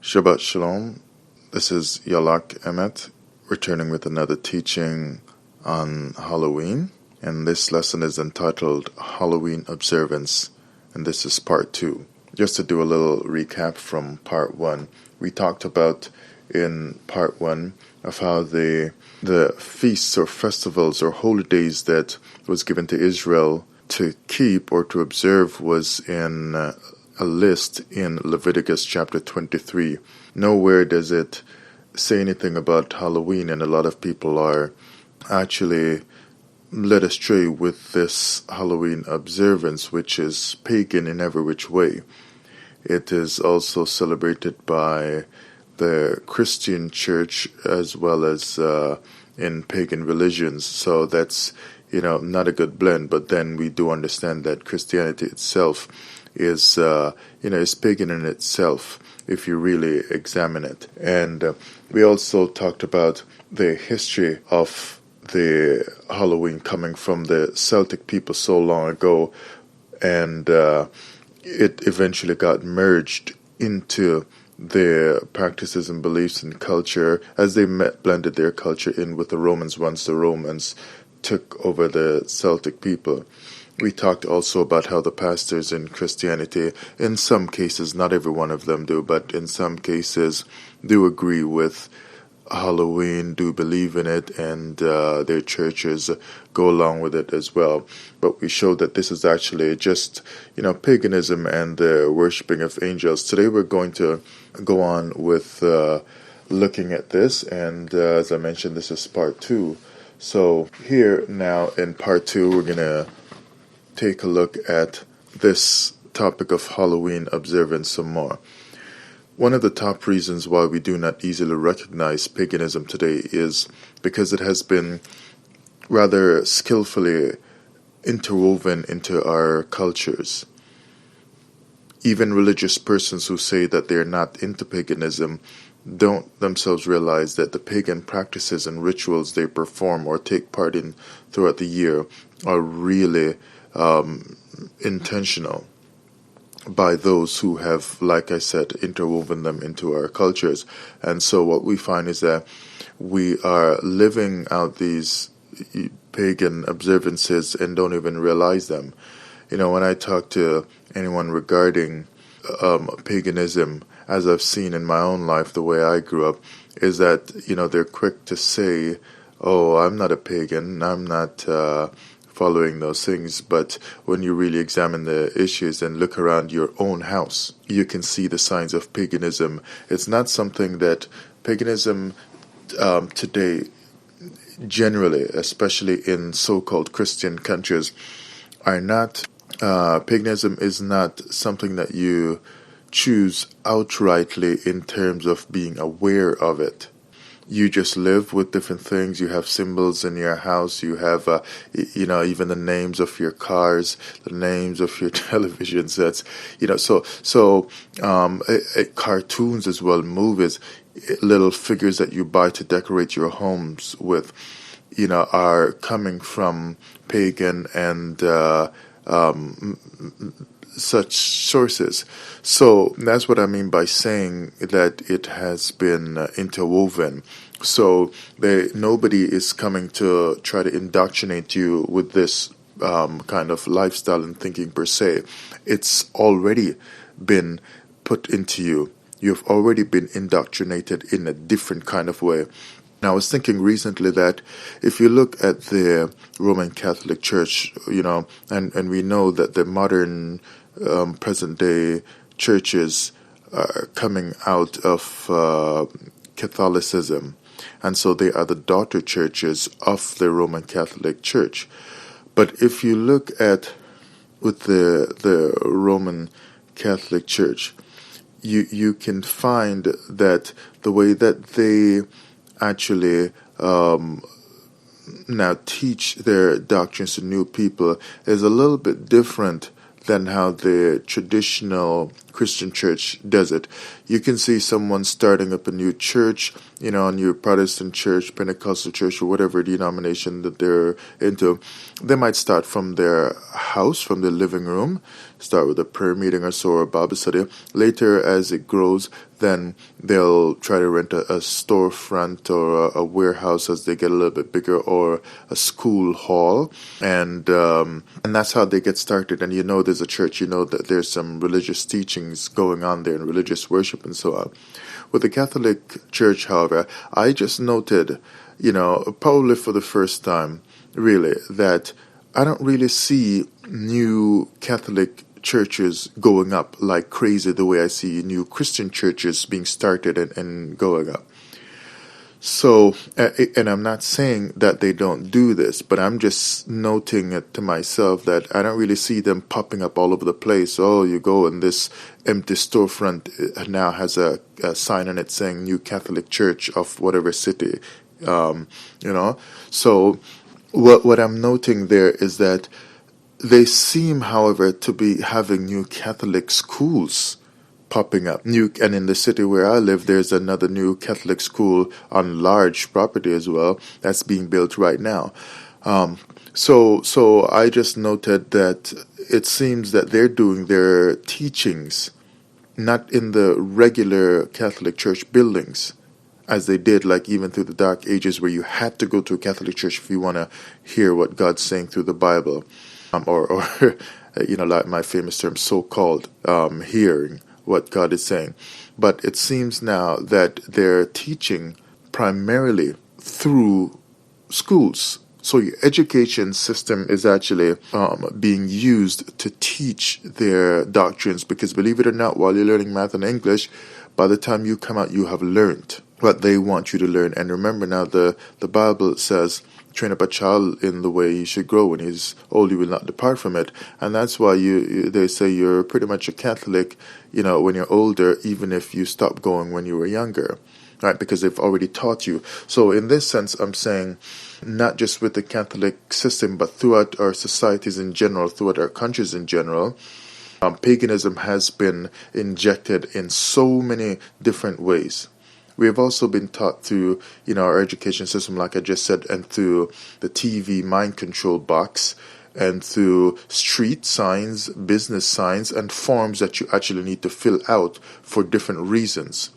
Shabbat Shalom. This is Yalak Emet, returning with another teaching on Halloween. And this lesson is entitled Halloween Observance, and this is Part 2. Just to do a little recap from Part 1, we talked about in Part 1 of how the feasts or festivals or holy days that was given to Israel to keep or to observe was in a list in Leviticus chapter 23. Nowhere does it say anything about Halloween, and a lot of people are actually led astray with this Halloween observance, which is pagan in every which way. It is also celebrated by the Christian church as well as in pagan religions. So that's, not a good blend. But then we do understand that Christianity itself is pagan in itself if you really examine it. And we also talked about the history of the Halloween coming from the Celtic people so long ago, and it eventually got merged into their practices and beliefs and culture as they blended their culture in with the Romans once the Romans took over the Celtic people. We talked also about how the pastors in Christianity, in some cases, not every one of them do, but in some cases do agree with Halloween, do believe in it, and their churches go along with it as well. But we showed that this is actually just, paganism and the worshipping of angels. Today we're going to go on with looking at this, and as I mentioned, this is part 2. So here now in part 2, we're going to take a look at this topic of Halloween observance some more. One of the top reasons why we do not easily recognize paganism today is because it has been rather skillfully interwoven into our cultures. Even religious persons who say that they're not into paganism don't themselves realize that the pagan practices and rituals they perform or take part in throughout the year are really intentional by those who have, like I said, interwoven them into our cultures. And so what we find is that we are living out these pagan observances and don't even realize them. When I talk to anyone regarding paganism, as I've seen in my own life, the way I grew up, is that, they're quick to say, oh, I'm not a pagan, I'm not following those things. But when you really examine the issues and look around your own house, you can see the signs of paganism. It's not something that paganism today, generally, especially in so-called Christian countries, are not, paganism is not something that you choose outrightly in terms of being aware of it. You just live with different things. You have symbols in your house. You have, even the names of your cars, the names of your television sets. Cartoons as well, movies, little figures that you buy to decorate your homes with, are coming from pagan and such sources. So that's what I mean by saying that it has been interwoven. So nobody is coming to try to indoctrinate you with this kind of lifestyle and thinking per se. It's already been put into you. You've already been indoctrinated in a different kind of way. Now, I was thinking recently that if you look at the Roman Catholic Church, and we know that the modern present-day churches are coming out of Catholicism, and so they are the daughter churches of the Roman Catholic Church. But if you look at with the Roman Catholic Church, you can find that the way that they actually now teach their doctrines to new people is a little bit different than how the traditional Christian church does it. You can see someone starting up a new church, a new Protestant church, Pentecostal church, or whatever denomination that they're into. They might start from their house, from their living room, start with a prayer meeting or so, or a Bible study. Later, as it grows, then they'll try to rent a storefront or a warehouse as they get a little bit bigger, or a school hall, and that's how they get started. And there's a church, that there's some religious teachings going on there and religious worship and so on. With the Catholic Church, however, I just noted, probably for the first time, really, that I don't really see new Catholic churches going up like crazy the way I see new Christian churches being started and going up. So, and I'm not saying that they don't do this, but I'm just noting it to myself that I don't really see them popping up all over the place. Oh, you go and this empty storefront now has a sign on it saying New Catholic Church of whatever city, So what I'm noting there is that they seem, however, to be having new Catholic schools popping up. And in the city where I live, there's another new Catholic school on large property as well that's being built right now. So I just noted that it seems that they're doing their teachings not in the regular Catholic Church buildings, as they did, like even through the Dark Ages, where you had to go to a Catholic church if you want to hear what God's saying through the Bible, or like my famous term, so-called hearing what God is saying. But it seems now that they're teaching primarily through schools. So your education system is actually being used to teach their doctrines, because believe it or not, while you're learning math and English, by the time you come out, you have learned what they want you to learn. And remember now, the Bible says, train up a child in the way he should grow. When he's old, he will not depart from it. And that's why they say you're pretty much a Catholic, when you're older, even if you stopped going when you were younger, right? Because they've already taught you. So in this sense, I'm saying not just with the Catholic system, but throughout our societies in general, throughout our countries in general, paganism has been injected in so many different ways. We have also been taught through, our education system, like I just said, and through the TV mind control box, and through street signs, business signs, and forms that you actually need to fill out for different reasons.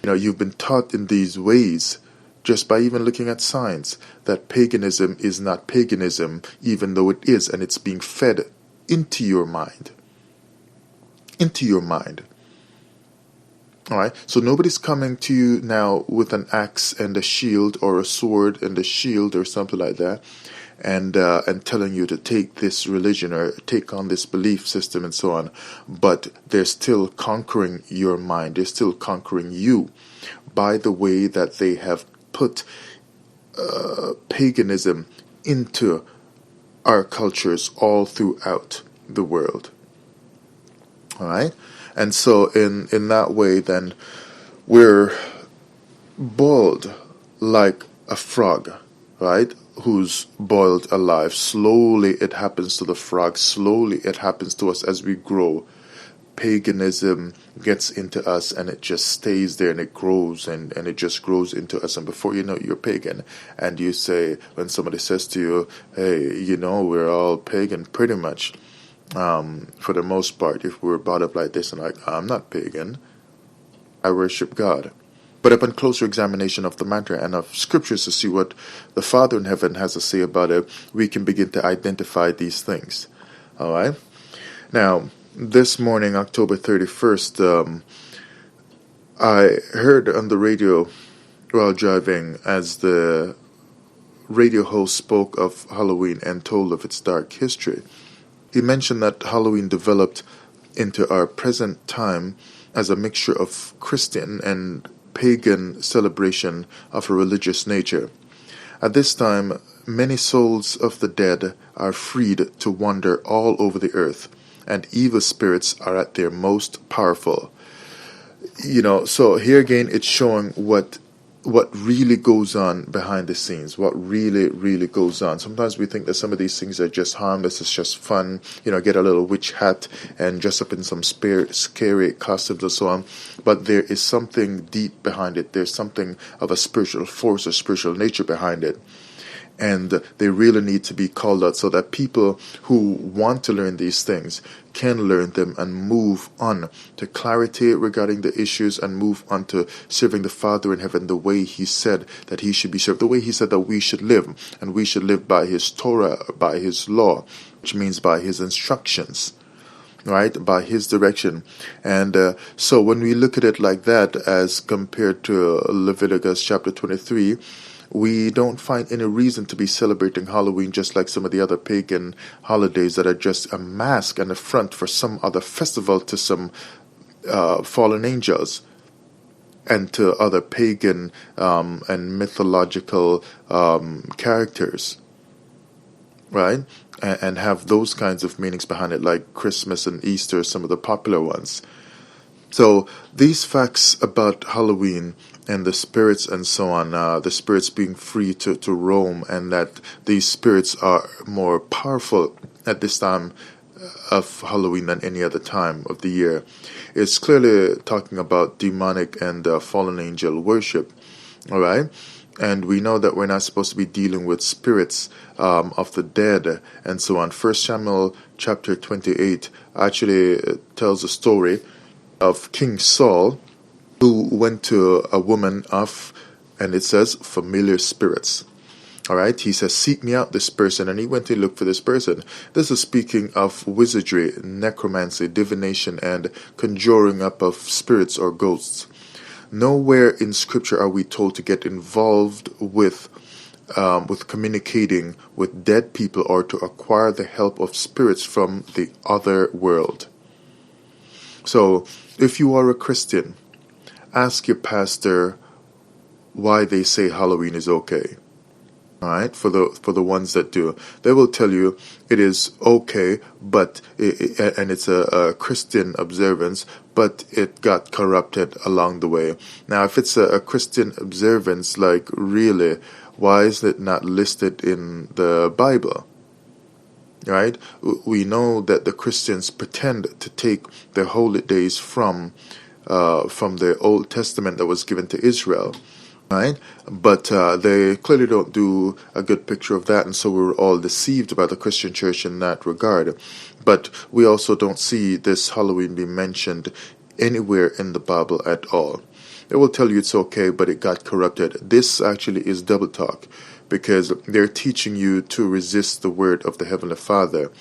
You've been taught in these ways, just by even looking at signs, that paganism is not paganism, even though it is, and it's being fed into your mind. Into your mind. All right, so nobody's coming to you now with an axe and a shield, or a sword and a shield, or something like that, and telling you to take this religion or take on this belief system and so on. But they're still conquering your mind. They're still conquering you by the way that they have put paganism into our cultures all throughout the world. All right. And so in that way, then, we're boiled like a frog, right? Who's boiled alive. Slowly it happens to the frog. Slowly it happens to us as we grow. Paganism gets into us, and it just stays there, and it grows, and it just grows into us. And before you know it, you're pagan. And you say, when somebody says to you, hey, we're all pagan, pretty much. For the most part, if we're brought up like this, and like, I'm not pagan, I worship God. But upon closer examination of the matter and of scriptures to see what the Father in heaven has to say about it, we can begin to identify these things. All right? Now, this morning, October 31st, I heard on the radio while driving, as the radio host spoke of Halloween and told of its dark history. He mentioned that Halloween developed into our present time as a mixture of Christian and pagan celebration of a religious nature. At this time, many souls of the dead are freed to wander all over the earth, and evil spirits are at their most powerful. So here again, it's showing what what really goes on behind the scenes, what really goes on. Sometimes we think that some of these things are just harmless, it's just fun, get a little witch hat and dress up in some scary costumes and so on. But there is something deep behind it. There's something of a spiritual force or spiritual nature behind it. And they really need to be called out so that people who want to learn these things can learn them and move on to clarity regarding the issues and move on to serving the Father in heaven the way He said that He should be served, the way He said that we should live. And we should live by His Torah, by His law, which means by His instructions, right, by His direction. And so when we look at it like that as compared to Leviticus chapter 23, we don't find any reason to be celebrating Halloween just like some of the other pagan holidays that are just a mask and a front for some other festival to some fallen angels and to other pagan and mythological characters, right? And have those kinds of meanings behind it, like Christmas and Easter, some of the popular ones. So these facts about Halloween and the spirits and so on, the spirits being free to roam, and that these spirits are more powerful at this time of Halloween than any other time of the year, it's clearly talking about demonic and fallen angel worship. All right? And we know that we're not supposed to be dealing with spirits of the dead and so on. 1 Samuel chapter 28 actually tells a story of King Saul, who went to a woman of, and it says, familiar spirits. All right, he says, seek me out this person, and he went to look for this person. This is speaking of wizardry, necromancy, divination, and conjuring up of spirits or ghosts. Nowhere in Scripture are we told to get involved with communicating with dead people or to acquire the help of spirits from the other world. So, if you are a Christian, ask your pastor why they say Halloween is okay. All right, for the ones that do, they will tell you it is okay, but and it's a Christian observance, but it got corrupted along the way. Now, if it's a Christian observance, like really, why is it not listed in the Bible? Right? We know that the Christians pretend to take their holy days from the Old Testament that was given to Israel, right? But they clearly don't do a good picture of that, and so we were all deceived by the Christian church in that regard. But we also don't see this Halloween being mentioned anywhere in the Bible at all. They will tell you it's okay, but it got corrupted. This actually is double talk, because they're teaching you to resist the word of the Heavenly Father.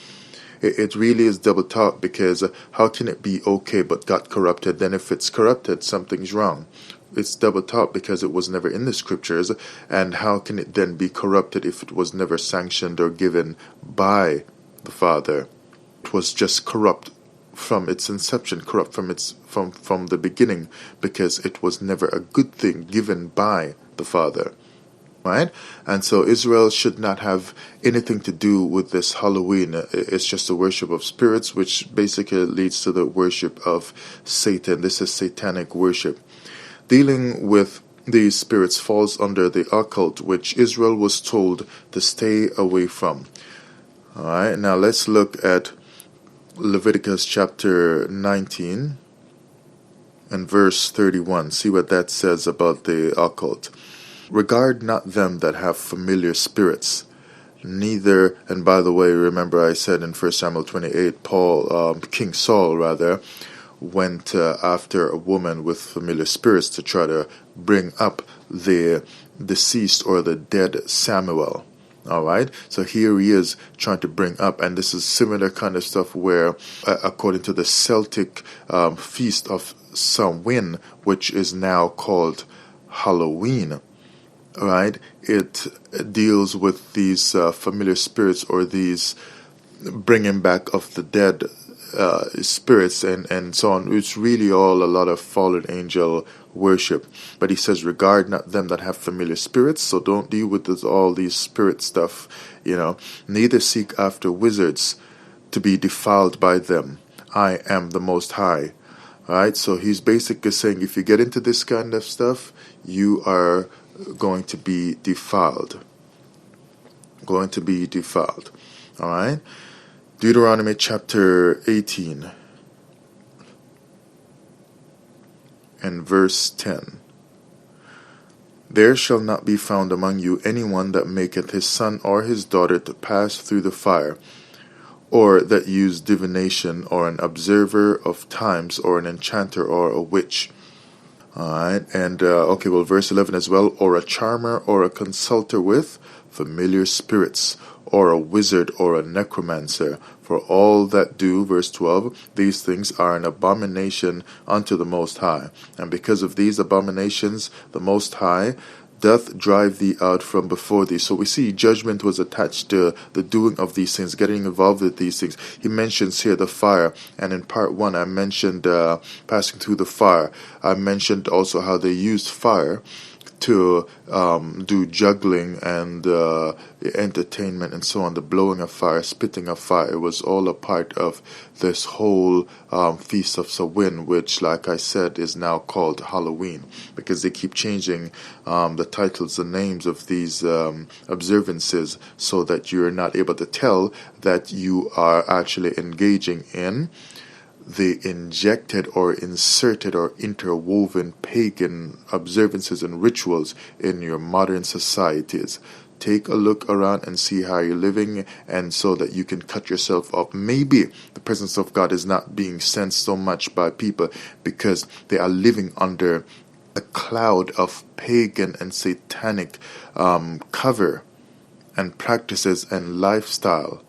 It really is double talk, because how can it be okay but got corrupted? Then if it's corrupted, something's wrong. It's double talk because it was never in the Scriptures, and how can it then be corrupted if it was never sanctioned or given by the Father? It was just corrupt from its inception, corrupt from the beginning, because it was never a good thing given by the Father. Right? And so Israel should not have anything to do with this Halloween. It's just a worship of spirits, which basically leads to the worship of Satan. This is satanic worship. Dealing with these spirits falls under the occult, which Israel was told to stay away from. All right, now let's look at Leviticus chapter 19 and verse 31. See what that says about the occult. Regard not them that have familiar spirits, neither, and by the way, remember I said in 1 Samuel 28, King Saul rather, went after a woman with familiar spirits to try to bring up the deceased or the dead Samuel. All right, so here he is trying to bring up, and this is similar kind of stuff where, according to the Celtic feast of Samhain, which is now called Halloween, right, it deals with these familiar spirits or these bringing back of the dead spirits and so on. It's really all a lot of fallen angel worship. But he says, regard not them that have familiar spirits, so don't deal with all these spirit stuff, neither seek after wizards to be defiled by them. I am the Most High. Alright, so he's basically saying if you get into this kind of stuff, you are going to be defiled. Going to be defiled. Alright? Deuteronomy chapter 18 and verse 10. There shall not be found among you anyone that maketh his son or his daughter to pass through the fire, or that use divination, or an observer of times, or an enchanter, or a witch. Alright, and verse 11 as well, or a charmer, or a consulter with familiar spirits, or a wizard, or a necromancer. For all that do, verse 12, these things are an abomination unto the Most High. And because of these abominations, the Most High doth drive thee out from before thee. So we see judgment was attached to the doing of these things, getting involved with these things. He mentions here the fire, and in part 1 I mentioned passing through the fire. I mentioned also how they used fire to do juggling and entertainment and so on. The blowing of fire, spitting of fire, it was all a part of this whole Feast of Samhain, which, like I said, is now called Halloween, because they keep changing the titles, the names of these observances, so that you're not able to tell that you are actually engaging in the injected or inserted or interwoven pagan observances and rituals in your modern societies. Take a look around and see how you're living, and so that you can cut yourself off. Maybe the presence of God is not being sensed so much by people because they are living under a cloud of pagan and satanic cover and practices and lifestyle.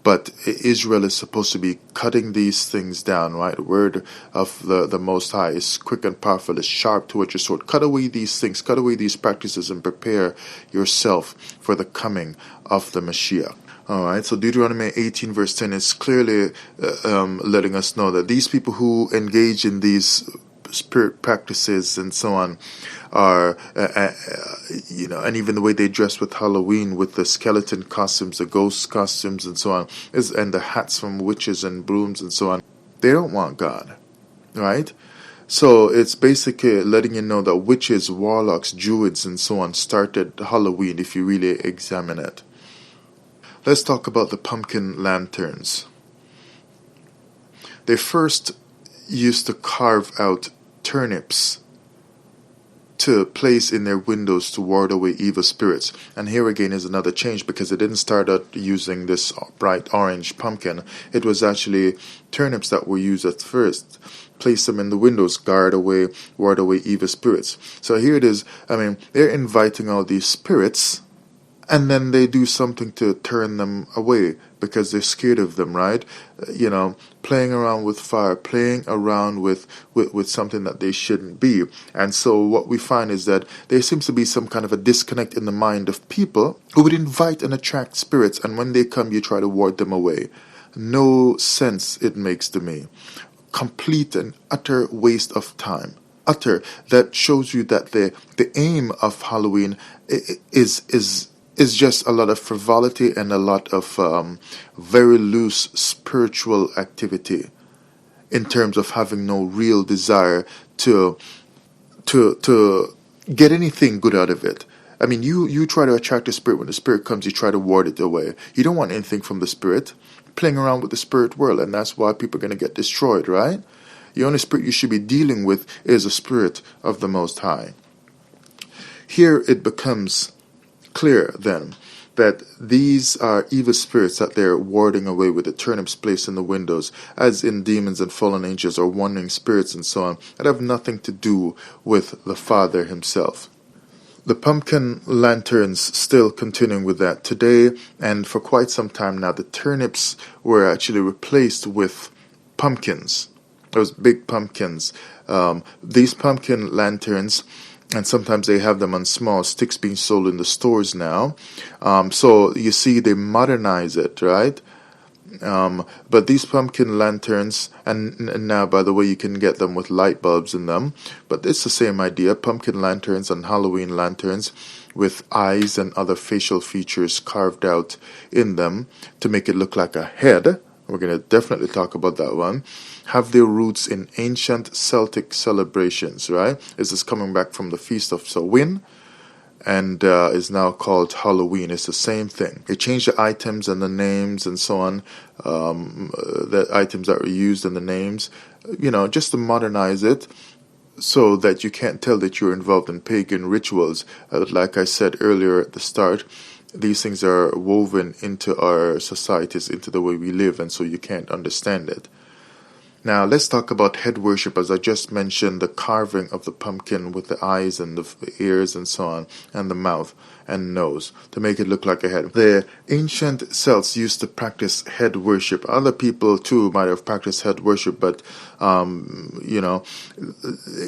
But Israel is supposed to be cutting these things down, right? The word of the Most High is quick and powerful, is sharp to your sword. Cut away these things, cut away these practices, and prepare yourself for the coming of the Mashiach. Alright, so Deuteronomy 18 verse 10 is clearly letting us know that these people who engage in these spirit practices and so on are and even the way they dress with Halloween, with the skeleton costumes, the ghost costumes and so on, and the hats from witches and brooms and so on, they don't want God, right? So it's basically letting you know that witches, warlocks, druids and so on started Halloween if you really examine it. Let's talk about the pumpkin lanterns. They first used to carve out turnips to place in their windows to ward away evil spirits. And here again is another change, because it didn't start out using this bright orange pumpkin. It was actually turnips that were used at first. Place them in the windows, ward away evil spirits. So here it is. I mean, they're inviting all these spirits, and then they do something to turn them away because they're scared of them, right? Playing around with fire, playing around with something that they shouldn't be. And so what we find is that there seems to be some kind of a disconnect in the mind of people who would invite and attract spirits, and when they come, you try to ward them away. No sense it makes to me. Complete and utter waste of time. Utter. That shows you that the aim of Halloween is just a lot of frivolity and a lot of very loose spiritual activity, in terms of having no real desire to get anything good out of it. I mean, you try to attract a spirit. When the spirit comes, you try to ward it away. You don't want anything from the spirit. Playing around with the spirit world, and that's why people are going to get destroyed, right? The only spirit you should be dealing with is the spirit of the Most High. Here it becomes clear then that these are evil spirits that they're warding away with the turnips placed in the windows, as in demons and fallen angels or wandering spirits and so on, that have nothing to do with the Father himself. The pumpkin lanterns still continuing with that today, and for quite some time now, the turnips were actually replaced with pumpkins, those big pumpkins. These pumpkin lanterns, and sometimes they have them on small sticks being sold in the stores now. So you see, they modernize it, right? But these pumpkin lanterns, and now, by the way, you can get them with light bulbs in them, but it's the same idea. Pumpkin lanterns and Halloween lanterns with eyes and other facial features carved out in them to make it look like a head, We're going to definitely talk about that one. Have their roots in ancient Celtic celebrations, right? This is coming back from the Feast of Samhain, and is now called Halloween. It's the same thing. They changed the items and the names and so on, the items that were used and the names, just to modernize it, so that you can't tell that you're involved in pagan rituals. Like I said earlier at the start, these things are woven into our societies, into the way we live, and so you can't understand it. Now, let's talk about head worship. As I just mentioned, the carving of the pumpkin with the eyes and the ears and so on, and the mouth and nose to make it look like a head. The ancient Celts used to practice head worship. Other people too might have practiced head worship, but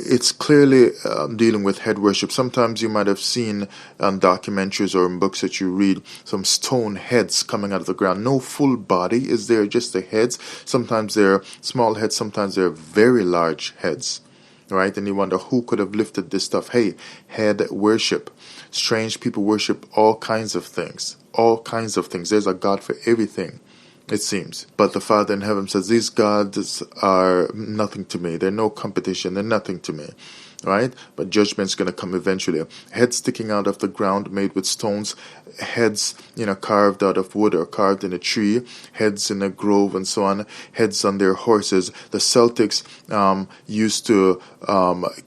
it's clearly dealing with head worship. Sometimes you might have seen documentaries or in books that you read some stone heads coming out of the ground. No full body is there, just the heads. Sometimes they're small heads, sometimes they're very large heads. Right? And you wonder who could have lifted this stuff. Hey, head worship. Strange people worship all kinds of things. All kinds of things. There's a God for everything, it seems. But the Father in heaven says, these gods are nothing to me. They're no competition. They're nothing to me. Right? But judgment's going to come eventually. Heads sticking out of the ground made with stones. Heads, carved out of wood or carved in a tree. Heads in a grove and so on. Heads on their horses. The Celtics used to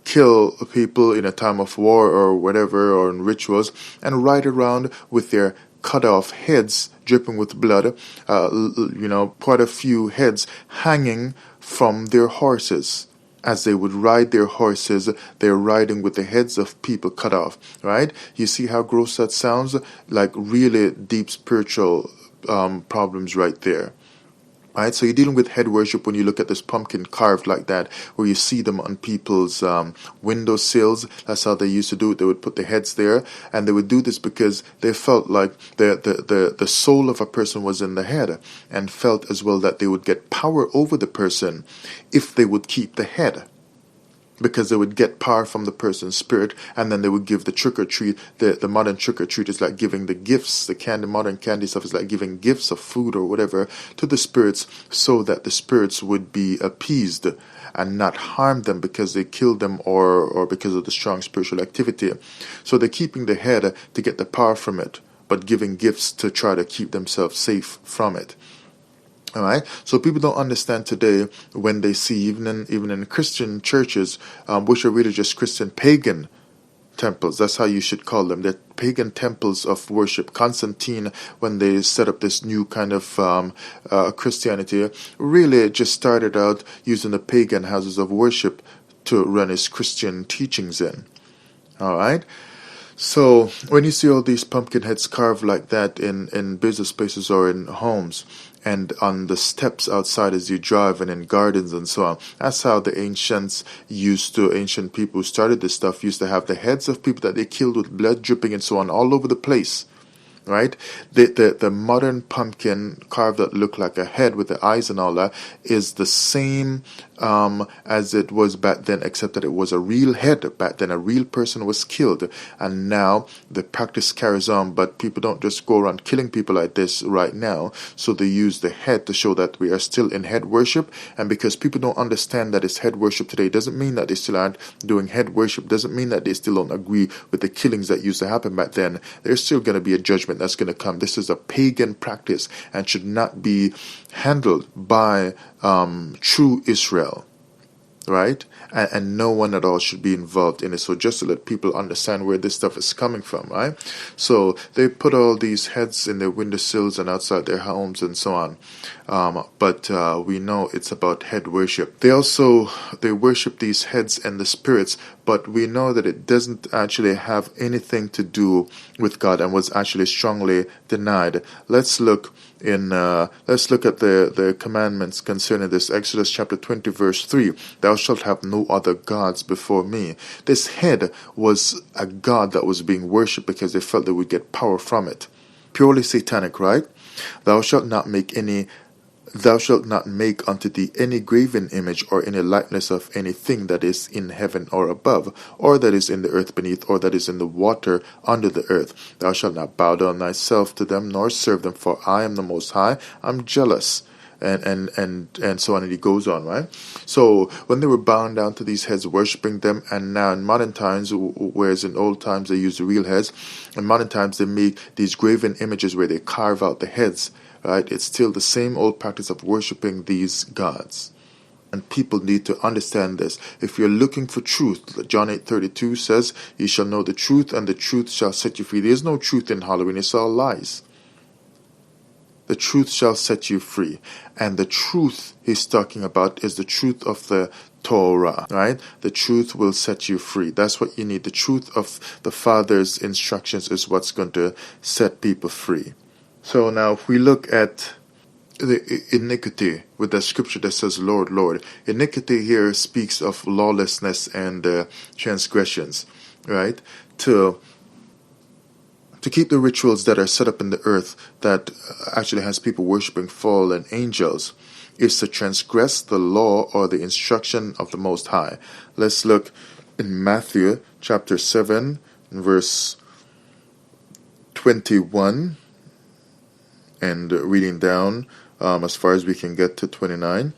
kill people in a time of war or whatever, or in rituals, and ride around with their cut off heads dripping with blood, quite a few heads hanging from their horses. As they would ride their horses, they're riding with the heads of people cut off, right? You see how gross that sounds? Like really deep spiritual problems right there. Right, so you're dealing with head worship when you look at this pumpkin carved like that, where you see them on people's windowsills. That's how they used to do it. They would put the heads there, and they would do this because they felt like the soul of a person was in the head, and felt as well that they would get power over the person if they would keep the head. Because they would get power from the person's spirit, and then they would give the trick or treat. The modern trick or treat is like giving the gifts, the candy, modern candy stuff is like giving gifts of food or whatever to the spirits, so that the spirits would be appeased and not harm them because they killed them or because of the strong spiritual activity. So they're keeping the head to get the power from it, but giving gifts to try to keep themselves safe from it. All right, so people don't understand today when they see even in Christian churches, which are really just Christian pagan temples. That's how you should call them. They're pagan temples of worship. Constantine, when they set up this new kind of Christianity, really just started out using the pagan houses of worship to run his Christian teachings in. All right. So when you see all these pumpkin heads carved like that in business spaces or in homes, and on the steps outside as you drive, and in gardens and so on, that's how the ancient people who started this stuff used to have the heads of people that they killed with blood dripping and so on all over the place. Right? The modern pumpkin carved that look like a head with the eyes and all that is the same as it was back then, except that it was a real head back then. A real person was killed, and now the practice carries on, but people don't just go around killing people like this right now. So they use the head to show that we are still in head worship, and because people don't understand that it's head worship today, doesn't mean that they still aren't doing head worship, doesn't mean that they still don't agree with the killings that used to happen back then. There's still going to be a judgment that's going to come. This is a pagan practice and should not be handled by true Israel, right? And no one at all should be involved in it. So just to let people understand where this stuff is coming from, right? So they put all these heads in their windowsills and outside their homes and so on. But we know it's about head worship. They worship these heads and the spirits, but we know that it doesn't actually have anything to do with God and was actually strongly denied. Let's look at the commandments concerning this. Exodus chapter 20 verse 3. Thou shalt have no other gods before me. This head was a god that was being worshipped because they felt they would get power from it. Purely satanic, right? Thou shalt not make unto thee any graven image or any likeness of anything that is in heaven or above, or that is in the earth beneath, or that is in the water under the earth. Thou shalt not bow down thyself to them, nor serve them, for I am the Most High. I'm jealous and so on, and he goes on, right? So when they were bowing down to these heads, worshipping them, and now in modern times, whereas in old times they used the real heads, in modern times they make these graven images where they carve out the heads, right? It's still the same old practice of worshipping these gods. And people need to understand this. If you're looking for truth, John 8:32 says, "You shall know the truth, and the truth shall set you free." There is no truth in Halloween. It's all lies. The truth shall set you free. And the truth he's talking about is the truth of the Torah, right? The truth will set you free. That's what you need. The truth of the Father's instructions is what's going to set people free. So now if we look at the iniquity with the scripture that says Lord, Lord, iniquity here speaks of lawlessness and transgressions, right? To keep the rituals that are set up in the earth that actually has people worshiping fallen angels is to transgress the law or the instruction of the Most High. Let's look in Matthew chapter 7 verse 21 and reading down as far as we can get to 29.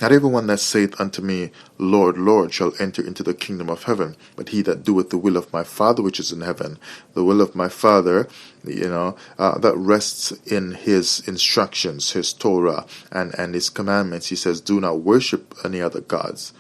"Not everyone that saith unto me, Lord, Lord, shall enter into the kingdom of heaven, but he that doeth the will of my Father which is in heaven." The will of my Father, that rests in his instructions, his Torah, and his commandments. He says, do not worship any other gods,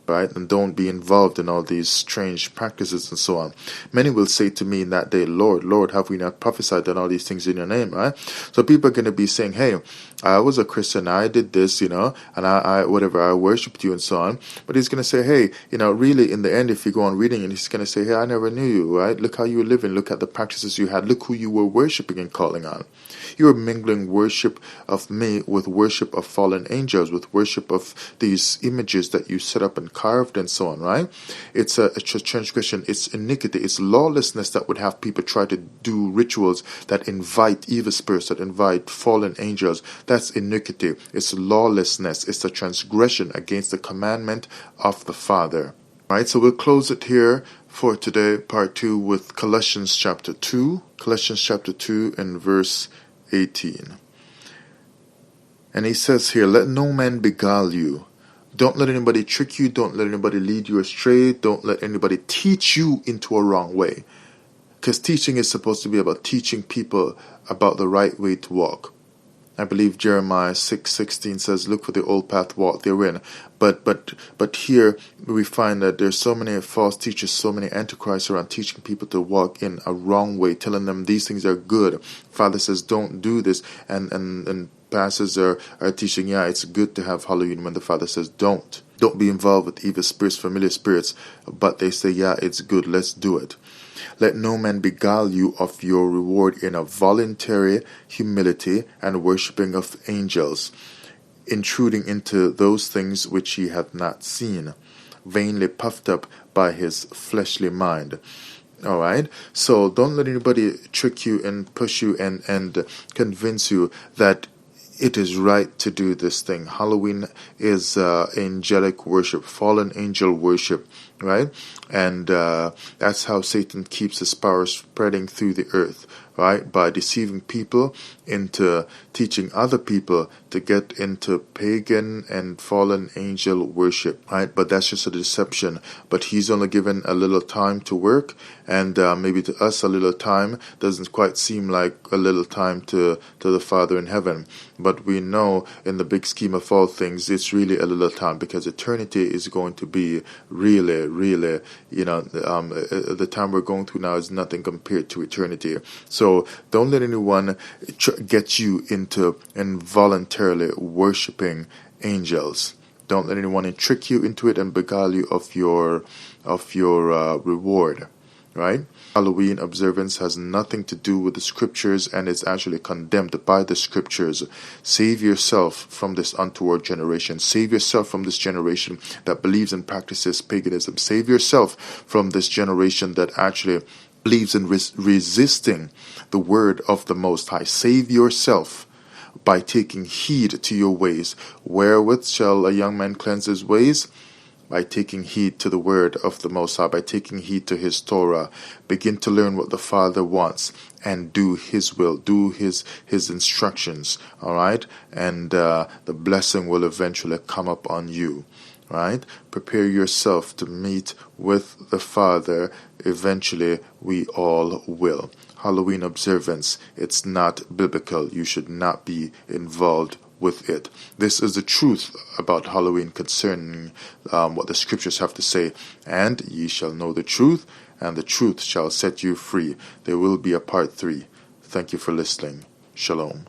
right? And don't be involved in all these strange practices and so on. "Many will say to me in that day, Lord, Lord, have we not prophesied and all these things in your name," right? So people are going to be saying, hey, I was a Christian, I did this, and I whatever, I worshipped you and so on. But he's going to say, hey, really in the end, if you go on reading, and he's going to say, hey, I never knew you, right? Look how you were living, look at the practices you had, look who you were worshipping and calling on. You were mingling worship of me with worship of fallen angels, with worship of these images that you set up and carved and so on, right? It's a transgression, it's iniquity, it's lawlessness that would have people try to do rituals that invite evil spirits, that invite fallen angels. That's iniquity. It's lawlessness. It's a transgression against the commandment of the Father. Right, so we'll close it here for today, part 2, with Colossians chapter 2. Colossians chapter 2 and verse 18. And he says here, "Let no man beguile you." Don't let anybody trick you. Don't let anybody lead you astray. Don't let anybody teach you into a wrong way. Because teaching is supposed to be about teaching people about the right way to walk. I believe Jeremiah 6:16 says, "Look for the old path, walk therein." But here we find that there's so many false teachers, so many antichrists around teaching people to walk in a wrong way, telling them these things are good. Father says, don't do this, and pastors are teaching, yeah, it's good to have Halloween, when the Father says don't. Don't be involved with evil spirits, familiar spirits, but they say, yeah, it's good, let's do it. "Let no man beguile you of your reward in a voluntary humility and worshipping of angels, intruding into those things which he hath not seen, vainly puffed up by his fleshly mind." All right, so don't let anybody trick you and push you and convince you that it is right to do this thing. Halloween is angelic worship, fallen angel worship, right? And that's how Satan keeps his power spreading through the earth, right? By deceiving people into teaching other people to get into pagan and fallen angel worship, right? But that's just a deception. But he's only given a little time to work, and maybe to us a little time doesn't quite seem like a little time to the Father in heaven. But we know in the big scheme of all things, it's really a little time, because eternity is going to be really, really, the time we're going through now is nothing compared to eternity. So don't let anyone get you into involuntarily worshiping angels. Don't let anyone trick you into it and beguile you of your reward, right? Halloween observance has nothing to do with the scriptures and is actually condemned by the scriptures. Save yourself from this untoward generation. Save yourself from this generation that believes and practices paganism. Save yourself from this generation that actually believes in resisting the word of the Most High. Save yourself by taking heed to your ways. Wherewith shall a young man cleanse his ways? by taking heed to the word of the Most High, by taking heed to His Torah. Begin to learn what the Father wants and do His will, do His instructions, all right? And the blessing will eventually come up on you, right? Prepare yourself to meet with the Father. Eventually, we all will. Halloween observance, it's not biblical. You should not be involved with it. This is the truth about Halloween concerning what the scriptures have to say. And ye shall know the truth, and the truth shall set you free. There will be a part 3. Thank you for listening. Shalom.